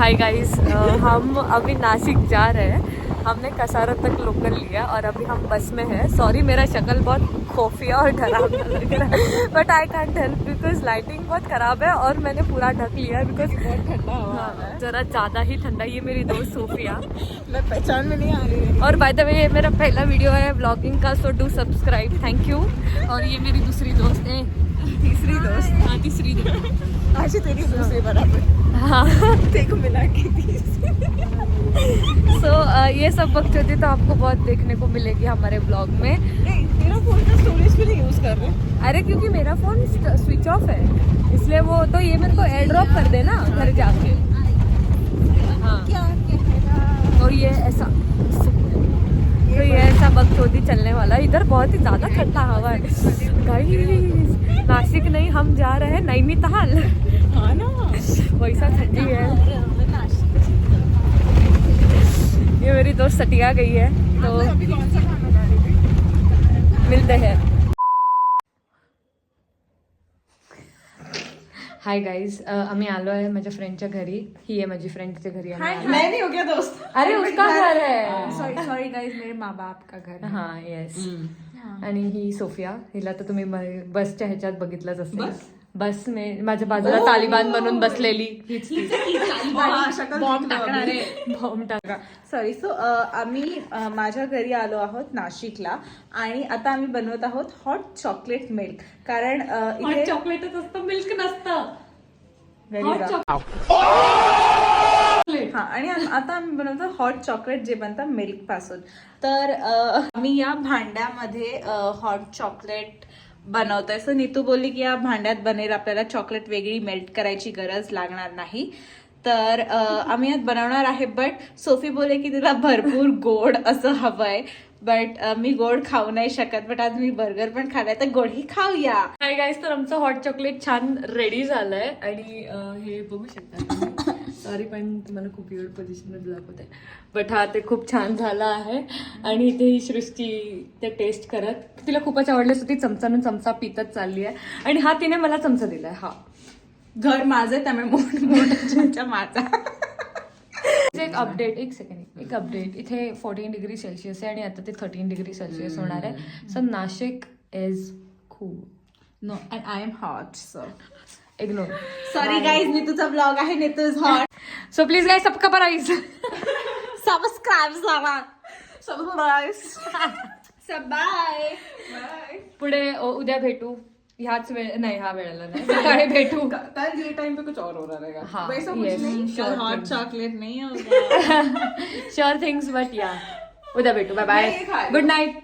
Hi guys, हम अभी नासिक जा रहे हैं। हमने कसारा तक लोकल लिया और अभी हम बस में हैं। सॉरी मेरा शक्ल बहुत खोफिया और खराब लग रहा है, but I can't help because lighting बहुत खराब है और मैंने पूरा ढक लिया है बिकॉज बहुत ठंडा है, जरा ज़्यादा ही ठंडा। ये मेरी दोस्त सोफिया, मैं पहचान में नहीं आ रही है। और बाय द वे ये मेरा पहला वीडियो है ब्लॉगिंग का, so do subscribe, thank you. और ये मेरी दूसरी दोस्त है, तीसरी दोस्त, हाँ तीसरी दोस्त, आज तेरी दूसरी बराबर, हाँ देखो मिला के सो ये सब वक्त होती तो आपको बहुत देखने को मिलेगी हमारे ब्लॉग में। तेरा फोन का स्टोरेज भी नहीं यूज कर रहे? अरे क्योंकि मेरा फोन स्विच ऑफ है, इसलिए वो तो ये मेरे को एयर ड्रॉप कर देना घर जाके। हाँ तो ये ऐसा, तो ये ऐसा वक्त होती चलने वाला। इधर बहुत ही ज्यादा ठंडा हवा है गाइस। नासिक नहीं, हम जा रहे हैं नैनीताल। हाँ ना, वैसा ठंडी है। ये मेरी दोस्त सटिया गई है, तो अभी कौन सा खाना ला रही थी? मिलते हैं। हाय गाईज, आम्ही आलो आहे माझ्या फ्रेंडच्या घरी. ही आहे माझी फ्रेंडच्या घरी. मैं नहीं हो गया दोस्त? अरे उसका घर है. सॉरी गाइस, मेरे माँ बाप का घर है. हाँ येस. आणि ही सोफिया, हिला तर तुम्ही बसच्या ह्याच्यात बघितलंच असेल. बस में माझ्या बाजूला तालिबान बनून बसलेली बॉम्ब टाकणारे. बॉम्ब टाका. सॉरी. सो आम्ही माझ्या घरी आलो आहोत नाशिकला आणि आता आम्ही बनवत आहोत हॉट चॉकलेट मिल्क. कारण इथे चॉकलेटच असतं, मिल्क नसतं. हा, आणि आता आम्ही बनवतो हॉट चॉकलेट जे बनतं मिल्क पासून. तर आम्ही या भांड्यामध्ये हॉट चॉकलेट बनवतोय. सो नीतू बोलली की या भांड्यात बनेल, आपल्याला चॉकलेट वेगळी मेल्ट करायची गरज लागणार नाही. तर आम्ही यात बनवणार आहे. बट सोफी बोलले की तिला भरपूर गोड असं हवंय, बट मी गोड खाऊ नाही शकत. बट आज मी बर्गर पण खाल्लाय, तर गोडही खाऊया. हाय गाईज, तर आमचं हॉट चॉकलेट छान रेडी झालंय आणि हे बघू शकता. सॉरी पण तुम्हाला खूप वेळ पोझिशनमध्ये दाखवते, बट हा ते खूप छान झालं आहे. आणि इथे ही सृष्टी ते टेस्ट करत, तिला खूपच आवडलं, सो ती चमचानं चमचा पितच चालली आहे. आणि हा तिने मला चमचा दिलाय. हा घर माझं, त्यामुळे मोठा माझा. एक अपडेट, एक सेकंड, एक अपडेट. इथे 14 डिग्री सेल्सिअस आहे आणि आता ते 13 डिग्री सेल्सिअस होणार आहे. So Nashik is cool. No, and I am hot, so ignore. Sorry guys, नीतूचा ब्लॉग आहे, Neetu is hot. So please guys सबका प्राइस सबस्क्राईब करा. सब बाय. पुढे उद्या भेटू. ह्याच वेळ नाही, ह्या वेळेला नाही, सकाळी भेटू. कल ये टाइम पे कुछ और हो रहा है. हाँ, वैसा कुछ yes, नहीं, sure हॉट thing. चॉकलेट नहीं होगा. श्योर थिंग्स, बट या उद्या भेटू. बाय बाय, नहीं, खा लो. Good night.